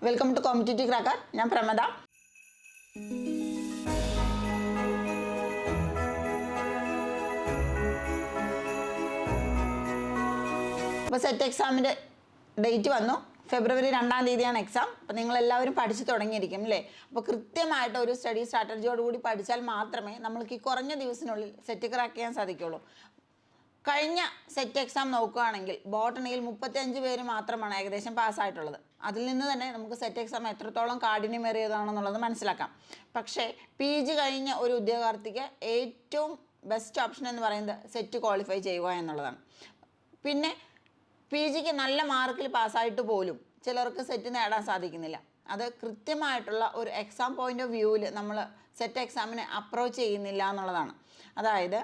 Welcome to competitive cracker. ഞാൻ പ്രമദ. അപ്പോൾ set എക്സാമിൻ്റെ ഡേറ്റ് വന്നു. ഫെബ്രുവരി 2-ാം തീയതിയാണ് എക്സാം. അപ്പോൾ നിങ്ങളെല്ലാവരും പഠിച്ച് തുടങ്ങിയിരിക്കും അല്ലേ? അപ്പോൾ കൃത്യമായിട്ട് ഒരു സ്റ്റഡി സ്ട്രാറ്റജിയോടുകൂടി പഠിച്ചാൽ മാത്രമേ നമ്മൾക്ക് ഈ കുറഞ്ഞ ദിവസത്തിനുള്ളിൽ സെറ്റ് ക്രാക്ക് ചെയ്യാൻ സാധിക്കുകയുള്ളൂ. കഴിഞ്ഞ സെറ്റ് എക്സാം നോക്കുകയാണെങ്കിൽ ബോട്ടണിയിൽ 35 പേര് മാത്രമാണ് ഏകദേശം പാസ്സായിട്ടുള്ളത്. അതിൽ നിന്ന് തന്നെ നമുക്ക് സെറ്റ് എക്സാം എത്രത്തോളം കാഠിന്യമേറിയതാണെന്നുള്ളത് മനസ്സിലാക്കാം. പക്ഷേ PG കഴിഞ്ഞ ഒരു ഉദ്യോഗാർത്ഥിക്ക് ഏറ്റവും ബെസ്റ്റ് ഓപ്ഷൻ എന്ന് പറയുന്നത് സെറ്റ് ക്വാളിഫൈ ചെയ്യുക എന്നുള്ളതാണ്. പിന്നെ PGക്ക് നല്ല മാർക്കിൽ പാസ്സായിട്ട് പോലും ചിലർക്ക് സെറ്റ് നേടാൻ സാധിക്കുന്നില്ല. അത് കൃത്യമായിട്ടുള്ള ഒരു എക്സാം പോയിൻ്റ് ഓഫ് വ്യൂവിൽ നമ്മൾ സെറ്റ് എക്സാമിനെ അപ്രോച്ച് ചെയ്യുന്നില്ല എന്നുള്ളതാണ്. അതായത്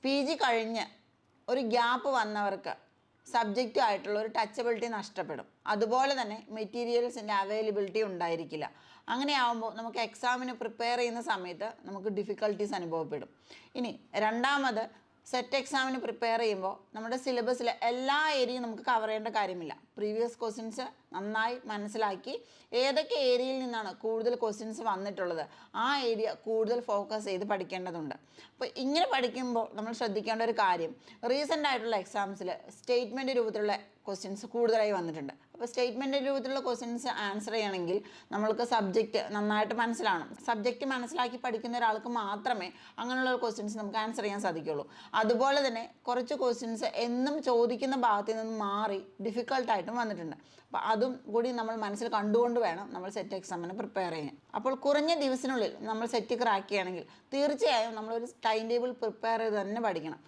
PG കഴിഞ്ഞ് ഒരു ഗ്യാപ്പ് വന്നവർക്ക് സബ്ജക്റ്റ് ആയിട്ടുള്ള ഒരു ടച്ചബിലിറ്റി നഷ്ടപ്പെടും. അതുപോലെ തന്നെ മെറ്റീരിയൽസിൻ്റെ അവൈലബിലിറ്റി ഉണ്ടായിരിക്കില്ല. അങ്ങനെയാവുമ്പോൾ നമുക്ക് എക്സാമിന് പ്രിപ്പയർ ചെയ്യുന്ന സമയത്ത് നമുക്ക് ഡിഫിക്കൽട്ടീസ് അനുഭവപ്പെടും. ഇനി രണ്ടാമത്, സെറ്റ് എക്സാമിന് പ്രിപ്പയർ ചെയ്യുമ്പോൾ നമ്മുടെ സിലബസിലെ എല്ലാ ഏരിയയും നമുക്ക് കവർ ചെയ്യേണ്ട കാര്യമില്ല. പ്രീവിയസ് ക്വസ്റ്റ്യൻസ് നന്നായി മനസ്സിലാക്കി ഏതൊക്കെ ഏരിയയിൽ നിന്നാണ് കൂടുതൽ ക്വസ്റ്റ്യൻസ് വന്നിട്ടുള്ളത് ആ ഏരിയ കൂടുതൽ ഫോക്കസ് ചെയ്ത് പഠിക്കേണ്ടതുണ്ട്. അപ്പോൾ ഇങ്ങനെ പഠിക്കുമ്പോൾ നമ്മൾ ശ്രദ്ധിക്കേണ്ട ഒരു കാര്യം, റീസെൻ്റ് ആയിട്ടുള്ള എക്സാംസിൽ സ്റ്റേറ്റ്മെൻറ്റ് രൂപത്തിലുള്ള ക്വസ്റ്റ്യൻസ് കൂടുതലായി വന്നിട്ടുണ്ട്. അപ്പോൾ സ്റ്റേറ്റ്മെൻറ്റ് രൂപത്തിലുള്ള ക്വസ്റ്റ്യൻസ് ആൻസർ ചെയ്യണമെങ്കിൽ നമ്മൾക്ക് സബ്ജക്റ്റ് നന്നായിട്ട് മനസ്സിലാവണം. സബ്ജക്റ്റ് മനസ്സിലാക്കി പഠിക്കുന്ന ഒരാൾക്ക് മാത്രമേ അങ്ങനെയുള്ള ക്വസ്റ്റ്യൻസ് നമുക്ക് ആൻസർ ചെയ്യാൻ സാധിക്കുകയുള്ളൂ. അതുപോലെ തന്നെ കുറച്ച് ക്വസ്റ്റ്യൻസ് എന്നും ചോദിക്കുന്ന ഭാഗത്തിൽ നിന്ന് മാറി ഡിഫിക്കൽട്ടായിട്ടും വന്നിട്ടുണ്ട്. അപ്പോൾ അതും കൂടി നമ്മൾ മനസ്സിൽ കണ്ടുകൊണ്ട് വേണം നമ്മൾ സെറ്റ് എക്സാമിന് പ്രിപ്പയർ ചെയ്യാൻ. അപ്പോൾ കുറഞ്ഞ ദിവസത്തിനുള്ളിൽ നമ്മൾ സെറ്റ് ക്രാക്ക് ചെയ്യണമെങ്കിൽ തീർച്ചയായും നമ്മളൊരു ടൈം ടേബിൾ പ്രിപ്പയർ ചെയ്ത് തന്നെ പഠിക്കണം.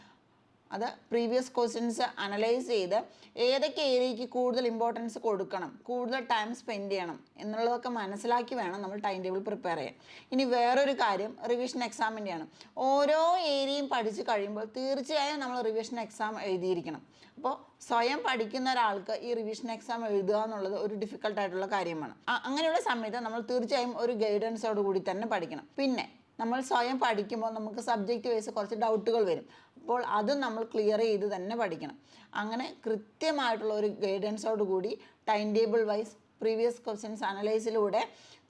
അത് പ്രീവിയസ് ക്വസ്റ്റ്യൻസ് അനലൈസ് ചെയ്ത് ഏതൊക്കെ ഏരിയയ്ക്ക് കൂടുതൽ ഇമ്പോർട്ടൻസ് കൊടുക്കണം, കൂടുതൽ ടൈം സ്പെൻഡ് ചെയ്യണം എന്നുള്ളതൊക്കെ മനസ്സിലാക്കി വേണം നമ്മൾ ടൈം ടേബിൾ പ്രിപ്പയർ ചെയ്യാൻ. ഇനി വേറൊരു കാര്യം റിവിഷൻ എക്സാമിൻ്റെയാണ്. ഓരോ ഏരിയയും പഠിച്ച് കഴിയുമ്പോൾ തീർച്ചയായും നമ്മൾ റിവിഷൻ എക്സാം എഴുതിയിരിക്കണം. അപ്പോൾ സ്വയം പഠിക്കുന്ന ഒരാൾക്ക് ഈ റിവിഷൻ എക്സാം എഴുതുക എന്നുള്ളത് ഒരു ഡിഫിക്കൽട്ടായിട്ടുള്ള കാര്യമാണ്. അങ്ങനെയുള്ള സമയത്ത് നമ്മൾ തീർച്ചയായും ഒരു ഗൈഡൻസോട് കൂടി തന്നെ പഠിക്കണം. പിന്നെ നമ്മൾ സ്വയം പഠിക്കുമ്പോൾ നമുക്ക് സബ്ജക്റ്റ് വൈസ് കുറച്ച് ഡൗട്ടുകൾ വരും. അപ്പോൾ അതും നമ്മൾ ക്ലിയർ ചെയ്ത് തന്നെ പഠിക്കണം. അങ്ങനെ കൃത്യമായിട്ടുള്ള ഒരു ഗൈഡൻസോട് കൂടി time table wise previous questions അനലൈസിലൂടെ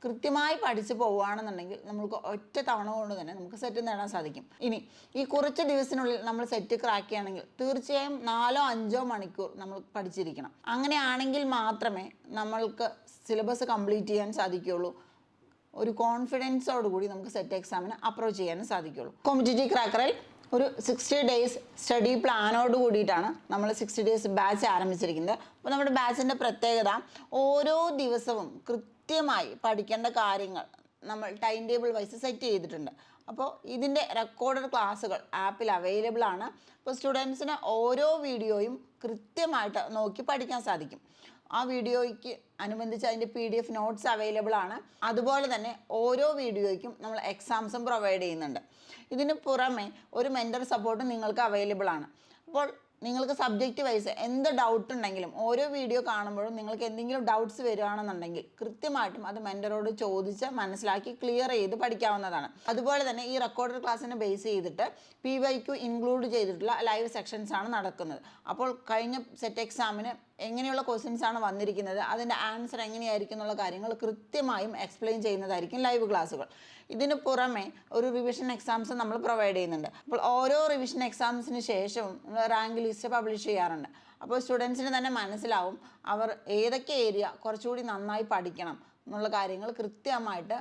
കൃത്യമായി പഠിച്ച് പോവുകയാണെന്നുണ്ടെങ്കിൽ നമുക്ക് ഒറ്റ തവണ കൊണ്ട് തന്നെ നമുക്ക് സെറ്റ് നേടാൻ സാധിക്കും. ഇനി ഈ കുറച്ച് ദിവസത്തിനുള്ളിൽ നമ്മൾ സെറ്റ് ക്രാക്ക് ചെയ്യുകയാണെങ്കിൽ തീർച്ചയായും 4-5 മണിക്കൂർ നമ്മൾ പഠിച്ചിരിക്കണം. അങ്ങനെയാണെങ്കിൽ മാത്രമേ നമ്മൾക്ക് സിലബസ് കംപ്ലീറ്റ് ചെയ്യാൻ സാധിക്കുകയുള്ളൂ. ഒരു കോൺഫിഡൻസോട് കൂടി നമുക്ക് സെറ്റ് എക്സാമിന് അപ്രോച്ച് ചെയ്യാനും സാധിക്കുകയുള്ളൂ. കോമ്പറ്റേറ്റീവ് ക്രാക്കറിൽ ഒരു 60 ഡേയ്സ് സ്റ്റഡി പ്ലാനോട് കൂടിയിട്ടാണ് നമ്മൾ 60 ഡേയ്സ് ബാച്ച് ആരംഭിച്ചിരിക്കുന്നത്. അപ്പോൾ നമ്മുടെ ബാച്ചിൻ്റെ പ്രത്യേകത, ഓരോ ദിവസവും കൃത്യമായി പഠിക്കേണ്ട കാര്യങ്ങൾ നമ്മൾ ടൈം ടേബിൾ വൈസ് സെറ്റ് ചെയ്തിട്ടുണ്ട്. അപ്പോൾ ഇതിൻ്റെ റെക്കോർഡഡ് ക്ലാസ്സുകൾ ആപ്പിൽ അവൈലബിൾ ആണ്. അപ്പോൾ സ്റ്റുഡൻസിന് ഓരോ വീഡിയോയും കൃത്യമായിട്ട് നോക്കി പഠിക്കാൻ സാധിക്കും. ആ വീഡിയോയ്ക്ക് അനുബന്ധിച്ച് അതിൻ്റെ PDF നോട്ട്സ് അവൈലബിൾ ആണ്. അതുപോലെ തന്നെ ഓരോ വീഡിയോയ്ക്കും നമ്മൾ എക്സാംസും പ്രൊവൈഡ് ചെയ്യുന്നുണ്ട്. ഇതിന് പുറമെ ഒരു മെൻറ്റർ സപ്പോർട്ടും നിങ്ങൾക്ക് അവൈലബിൾ ആണ്. അപ്പോൾ നിങ്ങൾക്ക് സബ്ജക്റ്റ് വൈസ് എന്ത് ഡൗട്ട് ഉണ്ടെങ്കിലും ഓരോ വീഡിയോ കാണുമ്പോഴും നിങ്ങൾക്ക് എന്തെങ്കിലും ഡൗട്ട്സ് വരികയാണെന്നുണ്ടെങ്കിൽ കൃത്യമായിട്ടും അത് മെൻറ്ററോട് ചോദിച്ച് മനസ്സിലാക്കി ക്ലിയർ ചെയ്ത് പഠിക്കാവുന്നതാണ്. അതുപോലെ തന്നെ ഈ റെക്കോർഡഡ് ക്ലാസ്സിനെ ബേസ് ചെയ്തിട്ട് PYQ ഇൻക്ലൂഡ് ചെയ്തിട്ടുള്ള ലൈവ് സെക്ഷൻസ് ആണ് നടക്കുന്നത്. അപ്പോൾ കഴിഞ്ഞ സെറ്റ് എക്സാമിന് എങ്ങനെയുള്ള ക്വസ്റ്റ്യൻസ് ആണ് വന്നിരിക്കുന്നത്, അതിൻ്റെ ആൻസർ എങ്ങനെയായിരിക്കും എന്നുള്ള കാര്യങ്ങൾ കൃത്യമായും എക്സ്പ്ലെയിൻ ചെയ്യുന്നതായിരിക്കും ലൈവ് ക്ലാസ്സുകൾ. ഇതിന് പുറമെ ഒരു റിവിഷൻ എക്സാംസ് നമ്മൾ പ്രൊവൈഡ് ചെയ്യുന്നുണ്ട്. അപ്പോൾ ഓരോ റിവിഷൻ എക്സാംസിന് ശേഷവും റാങ്ക് ലിസ്റ്റ് പബ്ലിഷ് ചെയ്യാറുണ്ട്. അപ്പോൾ സ്റ്റുഡൻസിന് തന്നെ മനസ്സിലാവും അവർ ഏതൊക്കെ ഏരിയ കുറച്ചുകൂടി നന്നായി പഠിക്കണം എന്നുള്ള കാര്യങ്ങൾ കൃത്യമായിട്ട്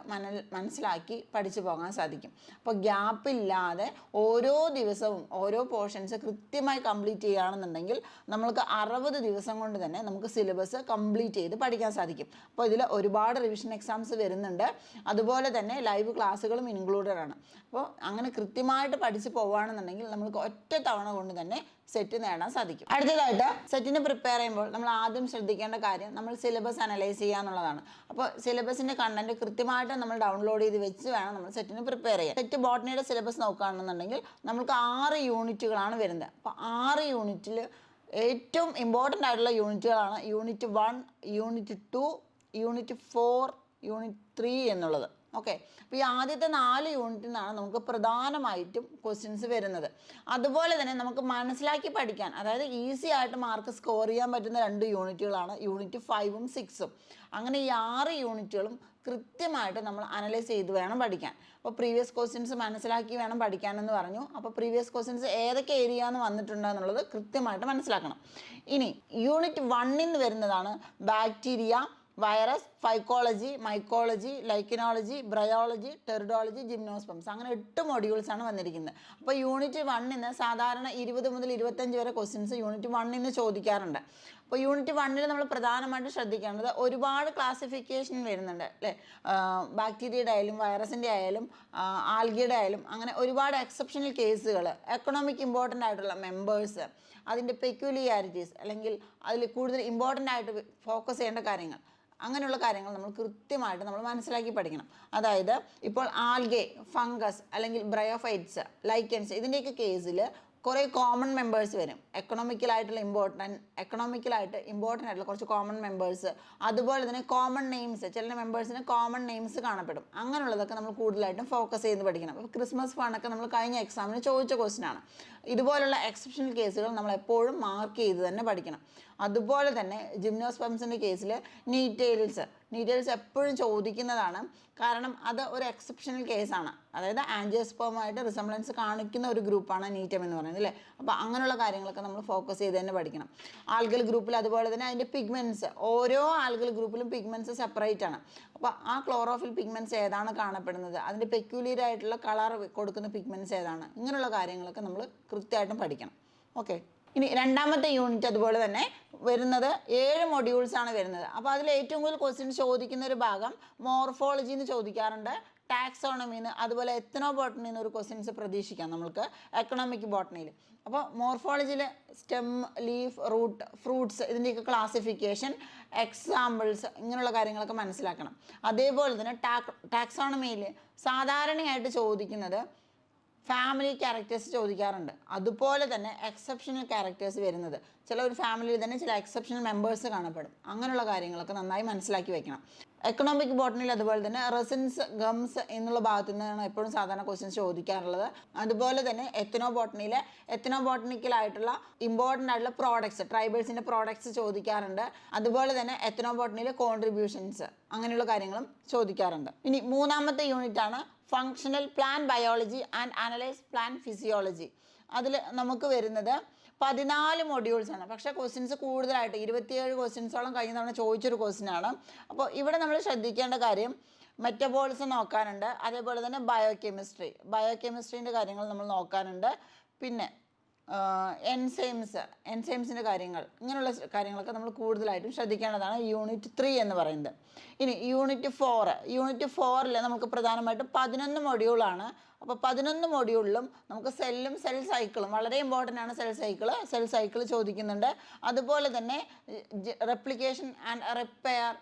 മനസ്സിലാക്കി പഠിച്ചു പോകാൻ സാധിക്കും. അപ്പോൾ ഗ്യാപ്പില്ലാതെ ഓരോ ദിവസവും ഓരോ പോർഷൻസ് കൃത്യമായി കംപ്ലീറ്റ് ചെയ്യുകയാണെന്നുണ്ടെങ്കിൽ നമ്മൾക്ക് 60 ദിവസം കൊണ്ട് തന്നെ നമുക്ക് സിലബസ് കംപ്ലീറ്റ് ചെയ്ത് പഠിക്കാൻ സാധിക്കും. അപ്പോൾ ഇതിൽ ഒരുപാട് റിവിഷൻ എക്സാംസ് വരുന്നുണ്ട്. അതുപോലെ തന്നെ ലൈവ് ക്ലാസ്സുകളും ഇൻക്ലൂഡഡ് ആണ്. അപ്പോൾ അങ്ങനെ കൃത്യമായിട്ട് പഠിച്ച് പോവുകയാണെന്നുണ്ടെങ്കിൽ നമുക്ക് ഒറ്റ തവണ കൊണ്ട് തന്നെ സെറ്റ് നേടാൻ സാധിക്കും. അടുത്തതായിട്ട് സെറ്റിന് പ്രിപ്പയർ ചെയ്യുമ്പോൾ നമ്മൾ ആദ്യം ശ്രദ്ധിക്കേണ്ട കാര്യം നമ്മൾ സിലബസ് അനലൈസ് ചെയ്യുക എന്നുള്ളതാണ്. അപ്പോൾ സിലബസിൻ്റെ കണ്ടന്റ് കൃത്യമായിട്ട് നമ്മൾ ഡൗൺലോഡ് ചെയ്ത് വെച്ച് വേണം നമ്മൾ സെറ്റിന് പ്രിപ്പയർ ചെയ്യാൻ. സെറ്റ് ബോട്ടണിയുടെ സിലബസ് നോക്കുകയാണെന്നുണ്ടെങ്കിൽ നമുക്ക് 6 യൂണിറ്റുകളാണ് വരുന്നത്. അപ്പോൾ 6 യൂണിറ്റിൽ ഏറ്റവും ഇമ്പോർട്ടൻ്റ് ആയിട്ടുള്ള യൂണിറ്റുകളാണ് യൂണിറ്റ് 1, യൂണിറ്റ് 2, യൂണിറ്റ് 4, യൂണിറ്റ് 3 എന്നുള്ളത്. ഓക്കെ, അപ്പോൾ ഈ ആദ്യത്തെ 4 യൂണിറ്റിൽ നിന്നാണ് നമുക്ക് പ്രധാനമായിട്ടും ക്വസ്റ്റ്യൻസ് വരുന്നത്. അതുപോലെ തന്നെ നമുക്ക് മനസ്സിലാക്കി പഠിക്കാൻ, അതായത് ഈസി ആയിട്ട് മാർക്ക് സ്കോർ ചെയ്യാൻ പറ്റുന്ന 2 യൂണിറ്റുകളാണ് യൂണിറ്റ് 5ഉം 6ഉം. അങ്ങനെ ഈ 6 യൂണിറ്റുകളും കൃത്യമായിട്ട് നമ്മൾ അനലൈസ് ചെയ്ത് വേണം പഠിക്കാൻ. അപ്പോൾ പ്രീവിയസ് ക്വസ്റ്റ്യൻസ് മനസ്സിലാക്കി വേണം പഠിക്കാനെന്ന് പറഞ്ഞു. അപ്പോൾ പ്രീവിയസ് ക്വസ്റ്റ്യൻസ് ഏതൊക്കെ ഏരിയ എന്ന് വന്നിട്ടുണ്ട് എന്നുള്ളത് കൃത്യമായിട്ട് മനസ്സിലാക്കണം. ഇനി യൂണിറ്റ് 1ൽ നിന്ന് വരുന്നതാണ് bacteria, virus, phycology, mycology, ലൈക്കനോളജി, bryology, ടെറിഡോളജി, ജിംനോസ്പംസ്. അങ്ങനെ 8 മൊഡ്യൂൾസാണ് വന്നിരിക്കുന്നത്. അപ്പോൾ യൂണിറ്റ് 1ൽ നിന്ന് സാധാരണ 20 മുതൽ 25 വരെ ക്വസ്റ്റ്യൻസ് യൂണിറ്റ് 1ൽ നിന്ന് ചോദിക്കാറുണ്ട്. അപ്പോൾ യൂണിറ്റ് 1ൽ നമ്മൾ പ്രധാനമായിട്ടും ശ്രദ്ധിക്കേണ്ടത് ഒരുപാട് ക്ലാസിഫിക്കേഷൻ വരുന്നുണ്ട് അല്ലേ. ബാക്ടീരിയയുടെ ആയാലും വൈറസിൻ്റെ ആയാലും ആൽഗയുടെ ആയാലും അങ്ങനെ ഒരുപാട് എക്സെപ്ഷണൽ കേസുകൾ, എക്കണോമിക് ഇമ്പോർട്ടൻ്റ് ആയിട്ടുള്ള മെമ്പേഴ്സ്, അതിൻ്റെ പെക്യുലിയാരിറ്റീസ് അല്ലെങ്കിൽ അതിൽ കൂടുതൽ ഇമ്പോർട്ടൻ്റ് ആയിട്ട് ഫോക്കസ് ചെയ്യേണ്ട കാര്യങ്ങൾ, അങ്ങനെയുള്ള കാര്യങ്ങൾ നമ്മൾ കൃത്യമായിട്ട് നമ്മൾ മനസ്സിലാക്കി പഠിക്കണം. അതായത് ഇപ്പോൾ ആൽഗെ, ഫംഗസ് അല്ലെങ്കിൽ ബ്രയോഫൈറ്റ്സ്, ലൈക്കൻസ്, ഇതിൻ്റെയൊക്കെ കേസിൽ കുറേ കോമൺ മെമ്പേഴ്സ് വരും. എക്കണോമിക്കലായിട്ട് ഇമ്പോർട്ടൻ്റ് ആയിട്ടുള്ള കുറച്ച് കോമൺ മെമ്പേഴ്സ്, അതുപോലെ തന്നെ കോമൺ നെയിംസ്, ചില മെമ്പേഴ്സിന് കോമൺ നെയിംസ് കാണപ്പെടും. അങ്ങനെയുള്ളതൊക്കെ നമ്മൾ കൂടുതലായിട്ടും ഫോക്കസ് ചെയ്ത് പഠിക്കണം. അപ്പോൾ ക്രിസ്മസ് ഫണ്ടൊക്കെ നമ്മൾ കഴിഞ്ഞ എക്സാമിന് ചോദിച്ച ക്വസ്റ്റ്യനാണ്. ഇതുപോലുള്ള എക്സെപ്ഷണൽ കേസുകൾ നമ്മൾ എപ്പോഴും മാർക്ക് ചെയ്ത് തന്നെ പഠിക്കണം. അതുപോലെ തന്നെ ജിംനോസ്പംസിൻ്റെ കേസിൽ നീറ്റെയിൽസ് എപ്പോഴും ചോദിക്കുന്നതാണ്. കാരണം അത് ഒരു എക്സെപ്ഷണൽ കേസാണ്. അതായത് ആൻജിയോസ്പേമുമായിട്ട് റിസംബ്ലൻസ് കാണിക്കുന്ന ഒരു ഗ്രൂപ്പാണ് നീറ്റം എന്ന് പറയുന്നത് അല്ലേ. അപ്പോൾ അങ്ങനെയുള്ള കാര്യങ്ങളൊക്കെ നമ്മൾ ഫോക്കസ് ചെയ്ത് തന്നെ പഠിക്കണം. ആൽഗൽ ഗ്രൂപ്പിൽ അതുപോലെ തന്നെ അതിൻ്റെ പിഗ്മെൻറ്റ്സ്, ഓരോ ആൽഗൽ ഗ്രൂപ്പിലും പിഗ്മെൻറ്റ്സ് സെപ്പറേറ്റ് ആണ്. അപ്പോൾ ആ ക്ലോറോഫിൽ പിഗ്മെൻറ്റ്സ് ഏതാണ് കാണപ്പെടുന്നത്, അതിൻ്റെ പെക്യുലിയർ ആയിട്ടുള്ള കളർ കൊടുക്കുന്ന പിഗ്മെൻറ്റ്സ് ഏതാണ്, ഇങ്ങനെയുള്ള കാര്യങ്ങളൊക്കെ നമ്മൾ കൃത്യമായിട്ടും പഠിക്കണം. ഓക്കെ, ഇനി രണ്ടാമത്തെ യൂണിറ്റ് അതുപോലെ തന്നെ വരുന്നത് 7 മൊഡ്യൂൾസാണ് വരുന്നത്. അപ്പോൾ അതിൽ ഏറ്റവും കൂടുതൽ ക്വസ്റ്റ്യൻസ് ചോദിക്കുന്ന ഒരു ഭാഗം മോർഫോളജി എന്ന് ചോദിക്കാറുണ്ട്, ടാക്സോണമിന്ന്, അതുപോലെ എത്നോബോട്ടണിയിൽ നിന്ന് ഒരു ക്വസ്റ്റ്യൻസ് പ്രതീക്ഷിക്കാം നമുക്ക് എക്കണോമിക് ബോട്ടണിയിൽ. അപ്പോൾ മോർഫോളജിയിൽ സ്റ്റെം, ലീഫ്, റൂട്ട്, ഫ്രൂട്ട്സ്, ഇതിൻ്റെയൊക്കെ ക്ലാസിഫിക്കേഷൻ, എക്സാമ്പിൾസ്, ഇങ്ങനെയുള്ള കാര്യങ്ങളൊക്കെ മനസ്സിലാക്കണം. അതേപോലെ തന്നെ ടാക്സോണമിയിൽ സാധാരണയായിട്ട് ചോദിക്കുന്നത് ഫാമിലി ക്യാരക്ടേഴ്സ് ചോദിക്കാറുണ്ട്. അതുപോലെ തന്നെ എക്സെപ്ഷണൽ ക്യാരക്ടേഴ്സ് വരുന്നത്, ചില ഒരു ഫാമിലിയിൽ തന്നെ ചില എക്സെപ്ഷണൽ മെമ്പേഴ്സ് കാണപ്പെടും. അങ്ങനെയുള്ള കാര്യങ്ങളൊക്കെ നന്നായി മനസ്സിലാക്കി വെക്കണം. എക്കണോമിക് ബോട്ടണിയിൽ അതുപോലെ തന്നെ റെസിൻസ്, ഗംസ് എന്നുള്ള ഭാഗത്തു നിന്നാണ് എപ്പോഴും സാധാരണ ക്വസ്റ്റ്യൻസ് ചോദിക്കാറുള്ളത്. അതുപോലെ തന്നെ എത്നോബോട്ടണിക്കലായിട്ടുള്ള ഇമ്പോർട്ടൻ്റ് ആയിട്ടുള്ള പ്രോഡക്ട്സ്, ട്രൈബൽസിൻ്റെ പ്രോഡക്ട്സ് ചോദിക്കാറുണ്ട്. അതുപോലെ തന്നെ എത്നോബോട്ടണിയിലെ കോൺട്രിബ്യൂഷൻസ്, അങ്ങനെയുള്ള കാര്യങ്ങളും ചോദിക്കാറുണ്ട്. ഇനി മൂന്നാമത്തെ യൂണിറ്റാണ് functional plan biology and analyse plan physiology. അതിൽ നമുക്ക് വരുന്നത് 14 മൊഡ്യൂൾസാണ്. പക്ഷേ ക്വസ്റ്റ്യൻസ് കൂടുതലായിട്ട് 27 ക്വസ്റ്റ്യൻസോളം കഴിഞ്ഞ തവണ ചോദിച്ചൊരു ക്വസ്റ്റ്യനാണ്. അപ്പോൾ ഇവിടെ നമ്മൾ ശ്രദ്ധിക്കേണ്ട കാര്യം മെറ്റബോളിസം നോക്കാനുണ്ട്. അതേപോലെ തന്നെ ബയോകെമിസ്ട്രീൻ്റെ കാര്യങ്ങൾ നമ്മൾ നോക്കാനുണ്ട്. പിന്നെ എൻസൈംസിൻ്റെ കാര്യങ്ങൾ, ഇങ്ങനെയുള്ള കാര്യങ്ങളൊക്കെ നമ്മൾ കൂടുതലായിട്ടും ശ്രദ്ധിക്കേണ്ടതാണ് യൂണിറ്റ് 3 എന്ന് പറയുന്നത്. ഇനി യൂണിറ്റ് 4 നമുക്ക് പ്രധാനമായിട്ടും 11 മൊഡ്യൂളാണ്. അപ്പോൾ 11 മൊഡ്യൂളിലും നമുക്ക് സെല്ലും സെൽ സൈക്കിളും വളരെ ഇമ്പോർട്ടൻ്റ് ആണ്. സെൽ സൈക്കിൾ ചോദിക്കുന്നുണ്ട്. അതുപോലെ തന്നെ replication and repair,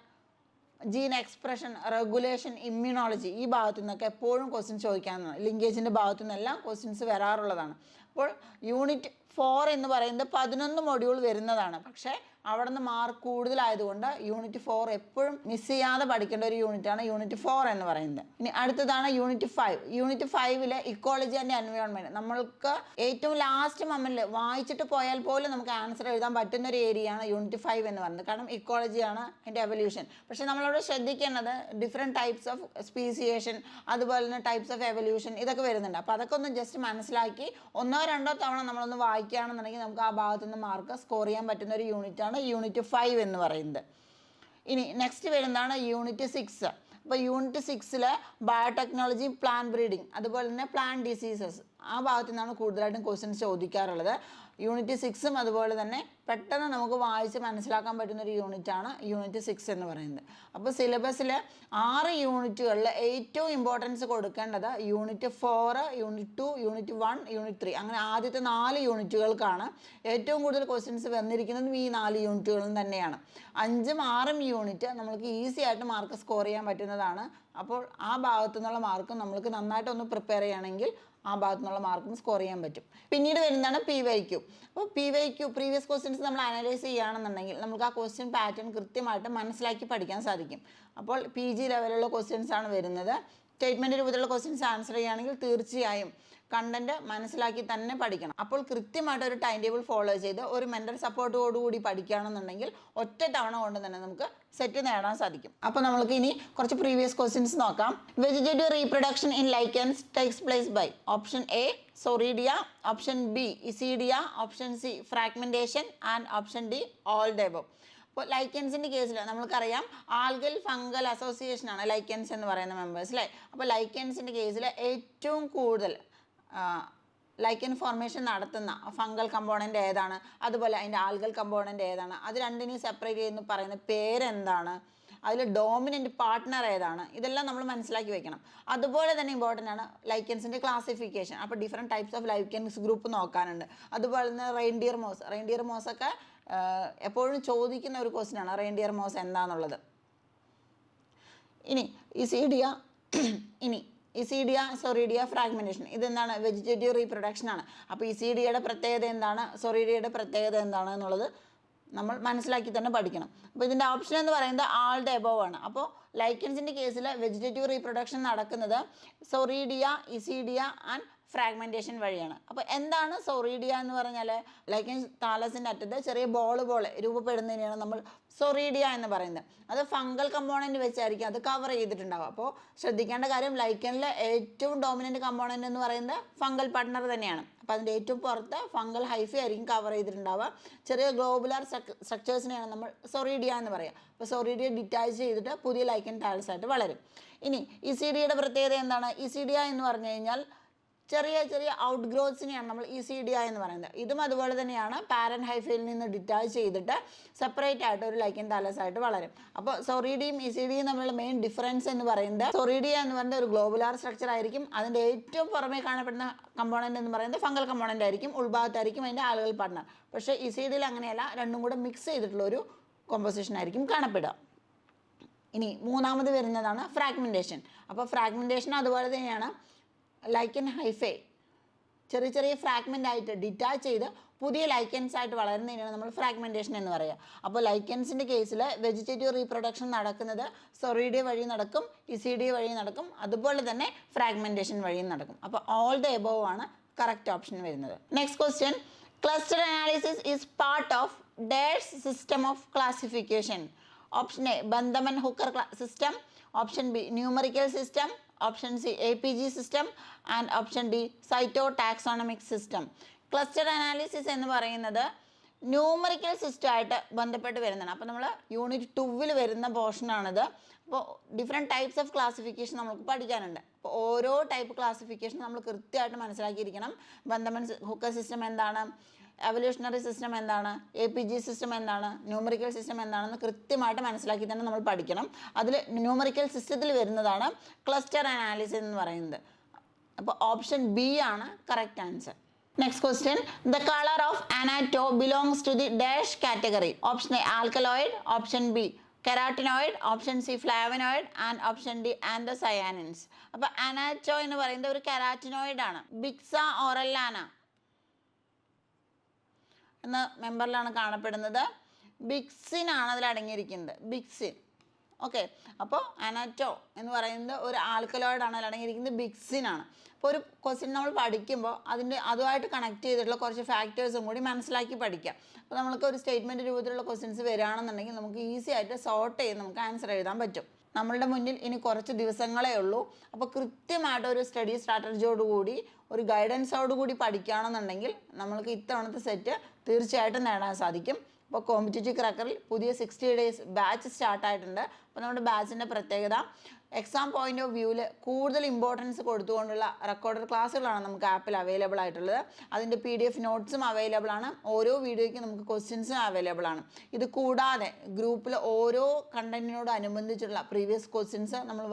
gene expression, regulation, immunology, ഈ ഭാഗത്തു നിന്നൊക്കെ എപ്പോഴും ക്വസ്റ്റ്യൻസ് ചോദിക്കാവുന്നതാണ്. ലിങ്കേജിൻ്റെ ഭാഗത്തു നിന്നെല്ലാം ക്വസ്റ്റ്യൻസ് വരാറുള്ളതാണ്. അപ്പോൾ യൂണിറ്റ് 4 എന്ന് പറയുന്നത് 11 മൊഡ്യൂൾ വരുന്നതാണ്. പക്ഷേ അവിടെ നിന്ന് മാർക്ക് കൂടുതലായതുകൊണ്ട് യൂണിറ്റ് 4 എപ്പോഴും മിസ് ചെയ്യാതെ പഠിക്കേണ്ട ഒരു യൂണിറ്റാണ് യൂണിറ്റ് 4 എന്ന് പറയുന്നത്. ഇനി അടുത്തതാണ് unit 5. Unit 5 ecology and environment. നമ്മൾക്ക് ഏറ്റവും ലാസ്റ്റ് മൊമെൻറ്റിൽ വായിച്ചിട്ട് പോയാൽ പോലും നമുക്ക് ആൻസർ എഴുതാൻ പറ്റുന്ന ഒരു ഏരിയയാണ് യൂണിറ്റ് 5 എന്ന് പറയുന്നത്. കാരണം ഇക്കോളജിയാണ് അതിൻ്റെ എവല്യൂഷൻ. പക്ഷേ നമ്മളവിടെ ശ്രദ്ധിക്കേണ്ടത് ഡിഫറെൻറ്റ് ടൈപ്സ് ഓഫ് സ്പീസിയേഷൻ, അതുപോലെ തന്നെ ടൈപ്സ് ഓഫ് എവല്യൂഷൻ, ഇതൊക്കെ വരുന്നുണ്ട്. അപ്പോൾ അതൊക്കെ ഒന്ന് ജസ്റ്റ് മനസ്സിലാക്കി 1-2 തവണ നമ്മളൊന്ന് വായിക്കുകയാണെന്നുണ്ടെങ്കിൽ നമുക്ക് ആ ഭാഗത്തുനിന്ന് മാർക്ക് സ്കോർ ചെയ്യാൻ പറ്റുന്ന ഒരു യൂണിറ്റാണ് യൂണിറ്റ് 5 എന്ന് പറയുന്നത്. ഇനി നെക്സ്റ്റ് വരുന്നതാണ് യൂണിറ്റ് 6. അപ്പോൾ യൂണിറ്റ് 6 ബയോടെക്നോളജി, പ്ലാൻ ബ്രീഡിങ്, അതുപോലെ തന്നെ പ്ലാൻ ഡിസീസസ്, ആ ഭാഗത്തു നിന്നാണ് കൂടുതലായിട്ടും ക്വസ്റ്റ്യൻസ് ചോദിക്കാറുള്ളത്. യൂണിറ്റ് 6ഉം അതുപോലെ തന്നെ പെട്ടെന്ന് നമുക്ക് വായിച്ച് മനസ്സിലാക്കാൻ പറ്റുന്നൊരു യൂണിറ്റാണ് യൂണിറ്റ് 6 എന്ന് പറയുന്നത്. അപ്പോൾ സിലബസിൽ 6 യൂണിറ്റുകളിൽ ഏറ്റവും ഇമ്പോർട്ടൻസ് കൊടുക്കേണ്ടത് യൂണിറ്റ് 4, യൂണിറ്റ് 2, യൂണിറ്റ് 1, യൂണിറ്റ് 3, അങ്ങനെ ആദ്യത്തെ 4 യൂണിറ്റുകൾക്കാണ് ഏറ്റവും കൂടുതൽ ക്വസ്റ്റ്യൻസ് വന്നിരിക്കുന്നതും ഈ 4 യൂണിറ്റുകളും തന്നെയാണ്. 5ഉം 6ഉം യൂണിറ്റ് നമ്മൾക്ക് ഈസി ആയിട്ട് മാർക്ക് സ്കോർ ചെയ്യാൻ പറ്റുന്നതാണ്. അപ്പോൾ ആ ഭാഗത്തു നിന്നുള്ള മാർക്ക് നമ്മൾക്ക് നന്നായിട്ടൊന്ന് പ്രിപ്പയർ ചെയ്യുകയാണെങ്കിൽ ആ ഭാഗത്തു നിന്നുള്ള മാർക്കും സ്കോർ ചെയ്യാൻ പറ്റും. പിന്നീട് വരുന്നതാണ് PYQ. അപ്പോൾ PYQ പ്രീവിയസ് ക്വസ്റ്റ്യൻസ് നമ്മൾ അനലൈസ് ചെയ്യുകയാണെന്നുണ്ടെങ്കിൽ നമുക്ക് ആ ക്വസ്റ്റ്യൻ പാറ്റേൺ കൃത്യമായിട്ട് മനസ്സിലാക്കി പഠിക്കാൻ സാധിക്കും. അപ്പോൾ PG ലെവലുള്ള ക്വസ്റ്റ്യൻസ് ആണ് വരുന്നത്. സ്റ്റേറ്റ്മെൻറ്റ് രൂപത്തിലുള്ള ക്വസ്റ്റ്യൻസ് ആൻസർ ചെയ്യുകയാണെങ്കിൽ തീർച്ചയായും കണ്ടന്റ് മനസ്സിലാക്കി തന്നെ പഠിക്കണം. അപ്പോൾ കൃത്യമായിട്ട് ഒരു ടൈം ടേബിൾ ഫോളോ ചെയ്ത് ഒരു മെൻ്റൽ സപ്പോർട്ടോടുകൂടി പഠിക്കുകയാണെന്നുണ്ടെങ്കിൽ ഒറ്റ തവണ കൊണ്ട് തന്നെ നമുക്ക് സെറ്റ് നേടാൻ സാധിക്കും. അപ്പോൾ നമുക്ക് ഇനി കുറച്ച് പ്രീവിയസ് ക്വസ്റ്റ്യൻസ് നോക്കാം. Vegetative reproduction in lichens takes place by option A soredia, option B isidia, option C fragmentation and option D all the above. അപ്പോൾ ലൈക്കൻസിൻ്റെ കേസിൽ നമ്മൾക്കറിയാം ആൽഗൽ ഫംഗൽ അസോസിയേഷൻ ആണ് ലൈക്കൻസ് എന്ന് പറയുന്ന മെമ്പേഴ്സ് അല്ലേ. അപ്പോൾ ലൈക്കൻസിൻ്റെ കേസിൽ ഏറ്റവും കൂടുതൽ ലൈക്കൻ ഫോർമേഷൻ നടത്തുന്ന ഫംഗൽ കമ്പോണൻ്റ് ഏതാണ്, അതുപോലെ അതിൻ്റെ ആൽഗൽ കമ്പോണൻ്റ് ഏതാണ്, അത് രണ്ടിനെയും സെപ്പറേറ്റ് ചെയ്യുന്ന പറയുന്ന പേരെന്താണ്, അതിൽ ഡോമിനൻ്റ് പാർട്ട്ണർ ഏതാണ്, ഇതെല്ലാം നമ്മൾ മനസ്സിലാക്കി വെക്കണം. അതുപോലെ തന്നെ ഇമ്പോർട്ടൻ്റ് ആണ് ലൈക്കൻസിൻ്റെ ക്ലാസിഫിക്കേഷൻ. അപ്പോൾ different types of lichens group നോക്കാനുണ്ട്. അതുപോലെ തന്നെ റെയിൻഡിയർ മോസൊക്കെ എപ്പോഴും ചോദിക്കുന്ന ഒരു ക്വസ്റ്റ്യൻ ആണ് റെയിൻഡിയർ മോസ് എന്താണെന്നുള്ളത്. ഇസീഡിയ സൊറീഡിയ ഫ്രാഗ്മെൻറ്റേഷൻ ഇതെന്താണ്? വെജിറ്റേറ്റീവ് റീപ്രൊഡക്ഷൻ ആണ്. അപ്പോൾ ഇസീഡിയയുടെ പ്രത്യേകത എന്താണ്, സൊറീഡിയയുടെ പ്രത്യേകത എന്താണ് എന്നുള്ളത് നമ്മൾ മനസ്സിലാക്കി തന്നെ പഠിക്കണം. അപ്പോൾ ഇതിൻ്റെ ഓപ്ഷൻ എന്ന് പറയുന്നത് ആൾ ദ എബവ് ആണ്. അപ്പോൾ ലൈക്കൻസിൻ്റെ കേസിൽ വെജിറ്റേറ്റീവ് റീപ്രൊഡക്ഷൻ നടക്കുന്നത് സൊറീഡിയ, ഇസീഡിയ ആൻഡ് ഫ്രാഗ്മെൻറ്റേഷൻ വഴിയാണ്. അപ്പോൾ എന്താണ് സൊറീഡിയ എന്ന് പറഞ്ഞാൽ ലൈക്കൻ താലസിൻ്റെ അറ്റത്ത് ചെറിയ ബോൾ പോലെ രൂപപ്പെടുന്നതിനെയാണ് നമ്മൾ സൊറീഡിയ എന്ന് പറയുന്നത്. അത് ഫംഗൽ കമ്പോണൻറ്റ് വെച്ചായിരിക്കും അത് കവർ ചെയ്തിട്ടുണ്ടാവുക. അപ്പോൾ ശ്രദ്ധിക്കേണ്ട കാര്യം ലൈക്കനിലെ ഏറ്റവും ഡോമിനൻ്റ് കമ്പോണൻ്റ് എന്ന് പറയുന്നത് ഫംഗൽ പാർട്ട്ണർ തന്നെയാണ്. അപ്പോൾ അതിൻ്റെ ഏറ്റവും പുറത്ത് ഫംഗൽ ഹൈഫി ആയിരിക്കും കവർ ചെയ്തിട്ടുണ്ടാവുക. ചെറിയ ഗ്ലോബുലാർ സ്ട്രക്ചേഴ്സിനെയാണ് നമ്മൾ സൊറീഡിയ എന്ന് പറയുക. അപ്പോൾ സൊറീഡിയ ഡിറ്റാച്ച് ചെയ്തിട്ട് പുതിയ ലൈക്കൻ താലസ് ആയിട്ട് വളരും. ഇനി ഇസീഡിയയുടെ പ്രത്യേകത എന്താണ്? ഇസീഡിയ എന്ന് പറഞ്ഞു കഴിഞ്ഞാൽ ചെറിയ ചെറിയ ഔട്ട് ഗ്രോത്ത്സിനെയാണ് നമ്മൾ ഇസീഡിയ എന്ന് പറയുന്നത്. ഇതും അതുപോലെ തന്നെയാണ് പാരൻ ഹൈഫയിൽ നിന്ന് ഡിറ്റാച്ച് ചെയ്തിട്ട് സെപ്പറേറ്റ് ആയിട്ട് ഒരു ലൈക്കൻ താലസ് ആയിട്ട് വളരും. അപ്പോൾ സൊറീഡിയും ഇസീഡിയും തമ്മിലുള്ള മെയിൻ ഡിഫറൻസ് എന്ന് പറയുന്നത് സൊറീഡിയ എന്ന് പറയുന്നത് ഒരു ഗ്ലോബുലാർ സ്ട്രക്ചർ ആയിരിക്കും. അതിൻ്റെ ഏറ്റവും പുറമേ കാണപ്പെടുന്ന കമ്പോണൻ്റ് എന്ന് പറയുന്നത് ഫംഗൽ കമ്പോണൻ്റ് ആയിരിക്കും. ഉൾഭാഗത്തായിരിക്കും അതിൻ്റെ ആളുകൾ പാർട്ട്ണർ. പക്ഷേ ഇസീഡിയിൽ അങ്ങനെയല്ല, രണ്ടും കൂടെ മിക്സ് ചെയ്തിട്ടുള്ള ഒരു കോമ്പോസിഷൻ ആയിരിക്കും കാണപ്പെടുക. ഇനി മൂന്നാമത് വരുന്നതാണ് ഫ്രാഗ്മെൻറ്റേഷൻ. അപ്പോൾ ഫ്രാഗ്മെൻറ്റേഷൻ അതുപോലെ തന്നെയാണ് ലൈക്കൻ ഹൈഫേ ചെറിയ ചെറിയ ഫ്രാഗ്മെൻ്റ് ആയിട്ട് ഡിറ്റാച്ച് ചെയ്ത് പുതിയ ലൈക്കൻസ് ആയിട്ട് വളരുന്നതിനാണ് നമ്മൾ ഫ്രാഗ്മെൻറ്റേഷൻ എന്ന് പറയുക. അപ്പോൾ ലൈക്കൻസിൻ്റെ കേസിൽ വെജിറ്റേറ്റീവ് റീപ്രൊഡക്ഷൻ നടക്കുന്നത് സൊറീഡിയ വഴി നടക്കും, ഇസീഡിയ വഴി നടക്കും, അതുപോലെ തന്നെ ഫ്രാഗ്മെൻറ്റേഷൻ വഴിയും നടക്കും. അപ്പോൾ ഓൾ ദ എബവ് ആണ് കറക്റ്റ് ഓപ്ഷൻ വരുന്നത്. Next question, cluster analysis is part of dash system of classification. Option A Bentham Hooker system, option B numerical system, option C APG system and option D cytotaxonomic system. Cluster analysis എന്ന് പറയുന്നത് numerical സിസ്റ്റമായിട്ട് ബന്ധപ്പെട്ട് വരുന്നതാണ്. അപ്പോൾ നമ്മൾ unit 2-ൽ വരുന്ന പോർഷനാണിത്. അപ്പോൾ different types of classification നമുക്ക് പഠിക്കാനുണ്ട്. അപ്പോൾ ഓരോ ടൈപ്പ് ക്ലാസിഫിക്കേഷൻ നമ്മൾ കൃത്യമായിട്ട് മനസ്സിലാക്കിയിരിക്കണം. ബന്ധമൻ ഹുക്കർ സിസ്റ്റം എന്താണ്, എവല്യൂഷണറി സിസ്റ്റം എന്താണ്, APG സിസ്റ്റം എന്താണ്, ന്യൂമറിക്കൽ സിസ്റ്റം എന്താണെന്ന് കൃത്യമായിട്ട് മനസ്സിലാക്കി തന്നെ നമ്മൾ പഠിക്കണം. അതിൽ ന്യൂമറിക്കൽ സിസ്റ്റത്തിൽ വരുന്നതാണ് ക്ലസ്റ്റർ അനാലിസിസ് എന്ന് പറയുന്നത്. അപ്പോൾ ഓപ്ഷൻ ബി ആണ് correct answer. Next question, the colour of annatto belongs to the dash category. Option A alkaloid, option B carotenoid, option C flavonoid and option D anthocyanins. അപ്പോൾ annatto എന്ന് പറയുന്നത് ഒരു കെരാറ്റിനോയിഡ് ആണ്. ബിക്സ ഓറല്ലാന എന്ന മെമ്പറിലാണ് കാണപ്പെടുന്നത്. ബിക്സിൻ ആണ് അതിൽ അടങ്ങിയിരിക്കുന്നത്, ബിക്സിൻ. ഓക്കെ, അപ്പോൾ അനാറ്റോ എന്ന് പറയുന്നത് ഒരു ആൽക്കലോയിഡ് ആണ് അതിൽ അടങ്ങിയിരിക്കുന്നത്, ബിക്സിൻ ആണ്. അപ്പോൾ ഒരു ക്വസ്റ്റ്യൻ നമ്മൾ പഠിക്കുമ്പോൾ അതുമായിട്ട് കണക്ട് ചെയ്തിട്ടുള്ള കുറച്ച് ഫാക്ടേഴ്സും കൂടി മനസ്സിലാക്കി പഠിക്കാം. അപ്പോൾ നമുക്ക് ഒരു സ്റ്റേറ്റ്മെൻറ്റ് രൂപത്തിലുള്ള ക്വസ്റ്റ്യൻസ് വരികയാണെന്നുണ്ടെങ്കിൽ നമുക്ക് ഈസി ആയിട്ട് സോർട്ട് ചെയ്ത് നമുക്ക് ആൻസർ എഴുതാൻ പറ്റും. നമ്മളുടെ മുന്നിൽ ഇനി കുറച്ച് ദിവസങ്ങളേ ഉള്ളൂ. അപ്പോൾ കൃത്യമായിട്ട് ഒരു സ്റ്റഡി സ്ട്രാറ്റജിയോടുകൂടി ഒരു ഗൈഡൻസോടുകൂടി പഠിക്കുകയാണെന്നുണ്ടെങ്കിൽ നമ്മൾക്ക് ഇത്തവണത്തെ സെറ്റ് തീർച്ചയായിട്ടും നേടാൻ സാധിക്കും. അപ്പോൾ കോമ്പറ്റേറ്റീവ് ക്രാക്കറിൽ പുതിയ 60 days ബാച്ച് സ്റ്റാർട്ടായിട്ടുണ്ട്. അപ്പോൾ നമ്മുടെ ബാച്ചിൻ്റെ പ്രത്യേകത എക്സാം പോയിൻ്റ് ഓഫ് വ്യൂവിൽ കൂടുതൽ ഇമ്പോർട്ടൻസ് കൊടുത്തുകൊണ്ടുള്ള റെക്കോർഡഡ് ക്ലാസ്സുകളാണ് നമുക്ക് ആപ്പിൽ അവൈലബിൾ ആയിട്ടുള്ളത്. അതിൻ്റെ PDF നോട്ട്സും അവൈലബിൾ ആണ്. ഓരോ വീഡിയോയ്ക്കും നമുക്ക് ക്വസ്റ്റ്യൻസും അവൈലബിൾ ആണ്. ഇത് കൂടാതെ ഗ്രൂപ്പിൽ ഓരോ കണ്ടന്റിനോടനുബന്ധിച്ചുള്ള പ്രീവിയസ് ക്വസ്റ്റ്യൻസ് നമ്മൾ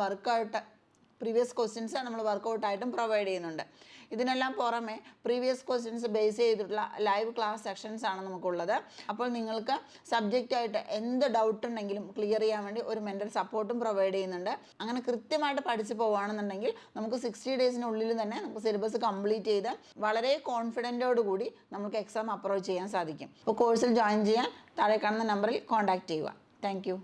വർക്കൗട്ടായിട്ടും പ്രൊവൈഡ് ചെയ്യുന്നുണ്ട്. ഇതിനെല്ലാം പുറമെ പ്രീവിയസ് ക്വസ്റ്റ്യൻസ് ബേസ് ചെയ്തിട്ടുള്ള ലൈവ് ക്ലാസ് സെക്ഷൻസ് ആണ് നമുക്കുള്ളത്. അപ്പോൾ നിങ്ങൾക്ക് സബ്ജക്റ്റായിട്ട് എന്ത് ഡൗട്ട് ഉണ്ടെങ്കിലും ക്ലിയർ ചെയ്യാൻ വേണ്ടി ഒരു മെൻ്റൽ സപ്പോർട്ടും പ്രൊവൈഡ് ചെയ്യുന്നുണ്ട്. അങ്ങനെ കൃത്യമായിട്ട് പഠിച്ചു പോവുകയാണെന്നുണ്ടെങ്കിൽ നമുക്ക് 60 daysനുള്ളിൽ തന്നെ നമുക്ക് സിലബസ് കംപ്ലീറ്റ് ചെയ്ത് വളരെ കോൺഫിഡൻറ്റോടുകൂടി നമുക്ക് എക്സാം അപ്രോച്ച് ചെയ്യാൻ സാധിക്കും. അപ്പോൾ കോഴ്സിൽ ജോയിൻ ചെയ്യാൻ താഴെ കാണുന്ന നമ്പറിൽ കോൺടാക്റ്റ് ചെയ്യുക. Thank you.